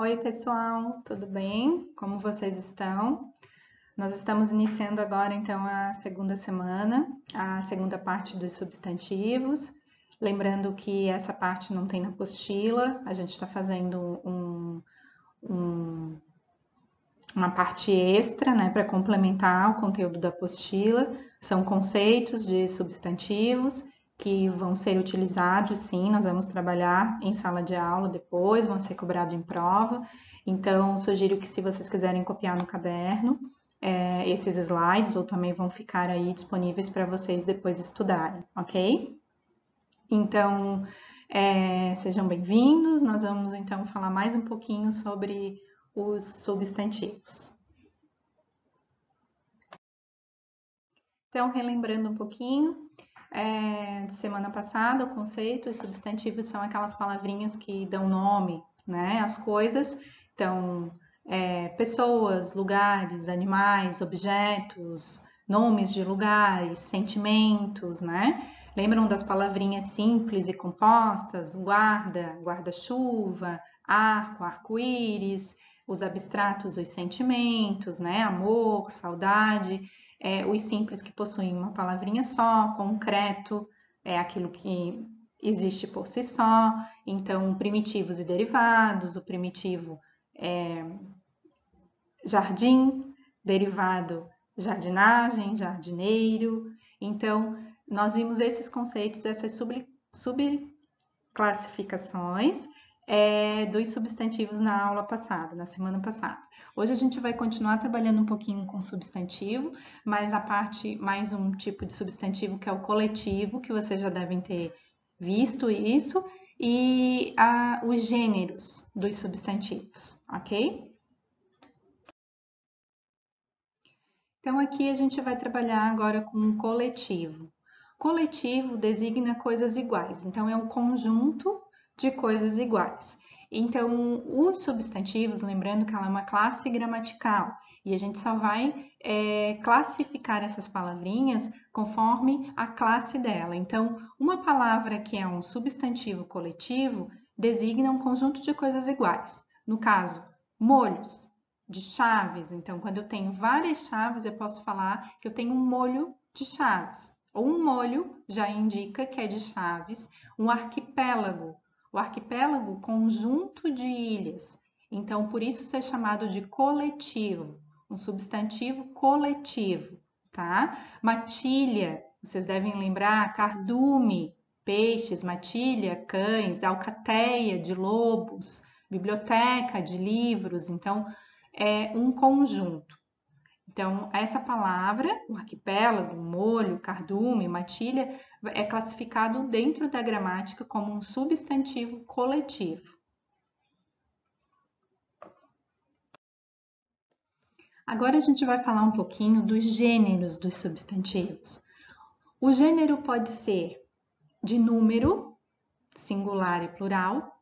Oi, pessoal, tudo bem? Como vocês estão? Nós estamos iniciando agora, então, a segunda semana, a segunda parte dos substantivos. Lembrando que essa parte não tem na apostila, a gente está fazendo uma parte extra, né, para complementar o conteúdo da apostila. São conceitos de substantivos que vão ser utilizados, sim, nós vamos trabalhar em sala de aula depois, vão ser cobrados em prova. Então, sugiro que se vocês quiserem copiar no caderno, esses slides, ou também vão ficar aí disponíveis para vocês depois estudarem, ok? Então, sejam bem-vindos. Nós vamos então falar mais um pouquinho sobre os substantivos. Então, relembrando um pouquinho, de semana passada, o conceito, os substantivos são aquelas palavrinhas que dão nome, né, às coisas. Então, pessoas, lugares, animais, objetos, nomes de lugares, sentimentos, né? Lembram das palavrinhas simples e compostas? Guarda, guarda-chuva, arco, arco-íris, os abstratos, os sentimentos, né? Amor, saudade. Os simples que possuem uma palavrinha só, concreto, é aquilo que existe por si só. Então, primitivos e derivados, o primitivo é jardim, derivado jardinagem, jardineiro. Então, nós vimos esses conceitos, essas subclassificações dos substantivos na aula passada, na semana passada. Hoje a gente vai continuar trabalhando um pouquinho com substantivo, mas mais um tipo de substantivo que é o coletivo, que vocês já devem ter visto isso, e os gêneros dos substantivos, ok? Então, aqui a gente vai trabalhar agora com um coletivo. Coletivo designa coisas iguais, então é um conjunto de coisas iguais. Então, os substantivos, lembrando que ela é uma classe gramatical, e a gente só vai classificar essas palavrinhas conforme a classe dela. Então, uma palavra que é um substantivo coletivo designa um conjunto de coisas iguais. No caso, molhos, de chaves. Então, quando eu tenho várias chaves, eu posso falar que eu tenho um molho de chaves. Ou um molho já indica que é de chaves. Um arquipélago. O arquipélago, conjunto de ilhas. Então, por isso ser chamado de coletivo. Um substantivo coletivo, tá? Matilha, vocês devem lembrar, cardume, peixes, matilha, cães, alcateia de lobos, biblioteca de livros. Então, é um conjunto. Então, essa palavra, o arquipélago, molho, cardume, matilha, é classificado dentro da gramática como um substantivo coletivo. Agora a gente vai falar um pouquinho dos gêneros dos substantivos. O gênero pode ser de número, singular e plural,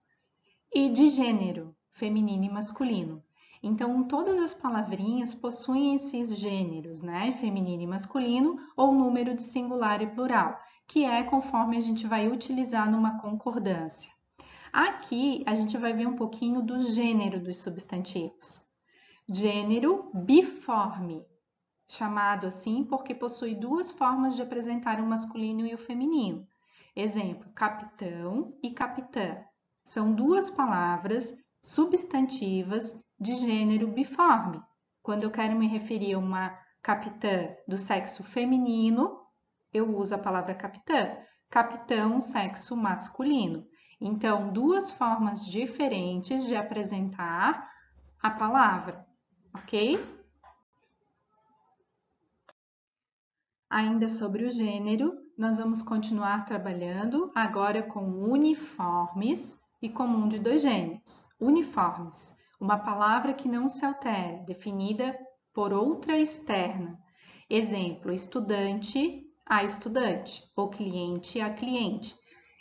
e de gênero, feminino e masculino. Então, todas as palavrinhas possuem esses gêneros, né? Feminino e masculino, ou número de singular e plural, que é conforme a gente vai utilizar numa concordância. Aqui, a gente vai ver um pouquinho do gênero dos substantivos. Gênero biforme, chamado assim porque possui duas formas de apresentar o masculino e o feminino. Exemplo, capitão e capitã. São duas palavras substantivas de gênero biforme. Quando eu quero me referir a uma capitã do sexo feminino, eu uso a palavra capitã. Capitão, sexo masculino. Então, duas formas diferentes de apresentar a palavra, ok? Ainda sobre o gênero, nós vamos continuar trabalhando agora com uniformes e comum de dois gêneros. Uniformes, uma palavra que não se altera, definida por outra externa. Exemplo, estudante a estudante, ou cliente a cliente.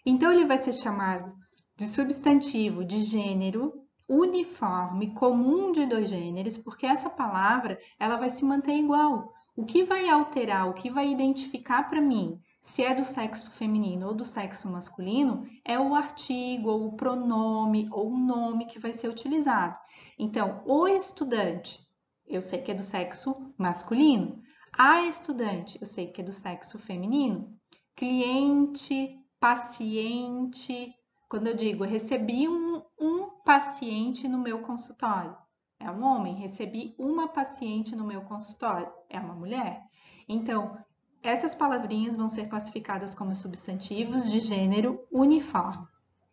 Então, ele vai ser chamado de substantivo de gênero uniforme, comum de dois gêneros, porque essa palavra ela vai se manter igual. O que vai alterar, o que vai identificar para mim Se é do sexo feminino ou do sexo masculino, é o artigo, ou o pronome, ou o nome que vai ser utilizado. Então, o estudante, eu sei que é do sexo masculino. A estudante, eu sei que é do sexo feminino. Cliente, paciente. Quando eu digo, eu recebi um paciente no meu consultório, é um homem. Recebi uma paciente no meu consultório, é uma mulher. Então, essas palavrinhas vão ser classificadas como substantivos de gênero uniforme,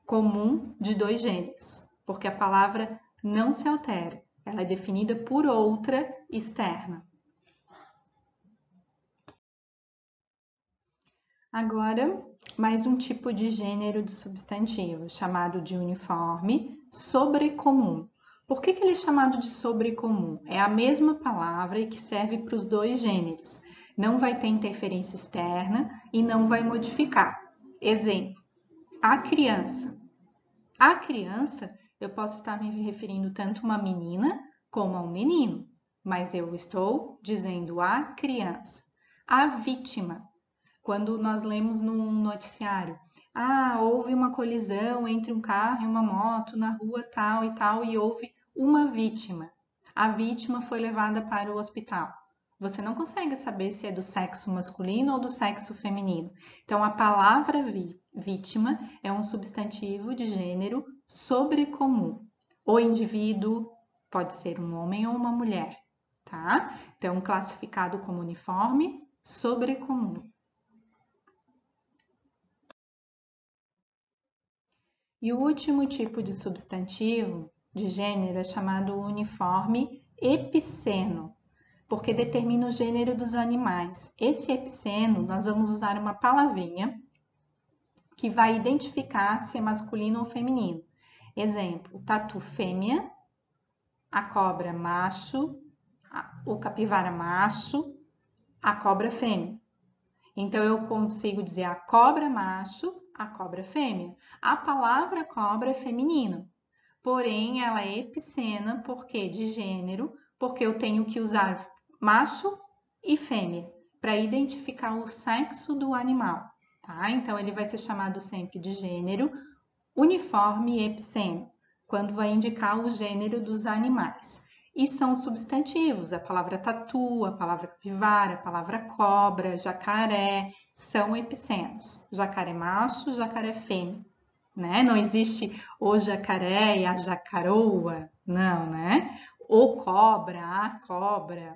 comum de dois gêneros, porque a palavra não se altera, ela é definida por outra externa. Agora, mais um tipo de gênero de substantivo, chamado de uniforme sobrecomum. Por que ele é chamado de sobrecomum? É a mesma palavra e que serve para os dois gêneros. Não vai ter interferência externa e não vai modificar. Exemplo, a criança. A criança, eu posso estar me referindo tanto a uma menina como a um menino, mas eu estou dizendo a criança. A vítima. Quando nós lemos num noticiário, houve uma colisão entre um carro e uma moto na rua tal e houve uma vítima. A vítima foi levada para o hospital. Você não consegue saber se é do sexo masculino ou do sexo feminino. Então, a palavra vítima é um substantivo de gênero sobrecomum. O indivíduo pode ser um homem ou uma mulher, tá? Então, classificado como uniforme, sobrecomum. E o último tipo de substantivo de gênero é chamado uniforme epiceno, porque determina o gênero dos animais. Esse epiceno, nós vamos usar uma palavrinha que vai identificar se é masculino ou feminino. Exemplo, tatu fêmea, a cobra macho, o capivara macho, a cobra fêmea. Então, eu consigo dizer a cobra macho, a cobra fêmea. A palavra cobra é feminino, porém ela é epicena porque de gênero, porque eu tenho que usar macho e fêmea para identificar o sexo do animal, tá? Então, ele vai ser chamado sempre de gênero uniforme epiceno, quando vai indicar o gênero dos animais. E são substantivos, a palavra tatu, a palavra capivara, a palavra cobra, jacaré, são epicenos. Jacaré macho, jacaré fêmea, né? Não existe o jacaré e a jacaroa, não, né? O cobra,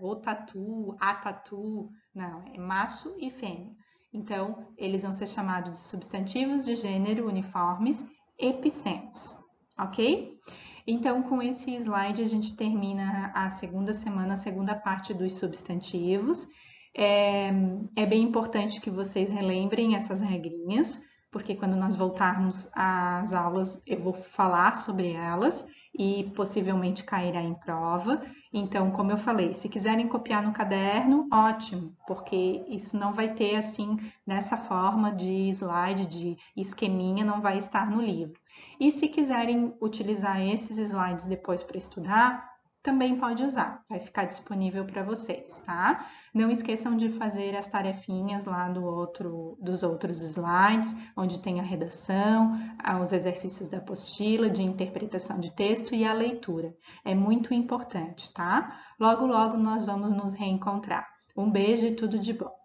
o tatu, a tatu, não, é macho e fêmea. Então, eles vão ser chamados de substantivos de gênero uniformes epicenos, ok? Então, com esse slide, a gente termina a segunda semana, a segunda parte dos substantivos. É bem importante que vocês relembrem essas regrinhas, porque quando nós voltarmos às aulas, eu vou falar sobre elas e possivelmente cairá em prova. Então, como eu falei, se quiserem copiar no caderno, ótimo, porque isso não vai ter assim, nessa forma de slide, de esqueminha, não vai estar no livro. E se quiserem utilizar esses slides depois para estudar, também pode usar, vai ficar disponível para vocês, tá? Não esqueçam de fazer as tarefinhas lá dos outros slides, onde tem a redação, os exercícios da apostila, de interpretação de texto e a leitura. É muito importante, tá? Logo, logo nós vamos nos reencontrar. Um beijo e tudo de bom!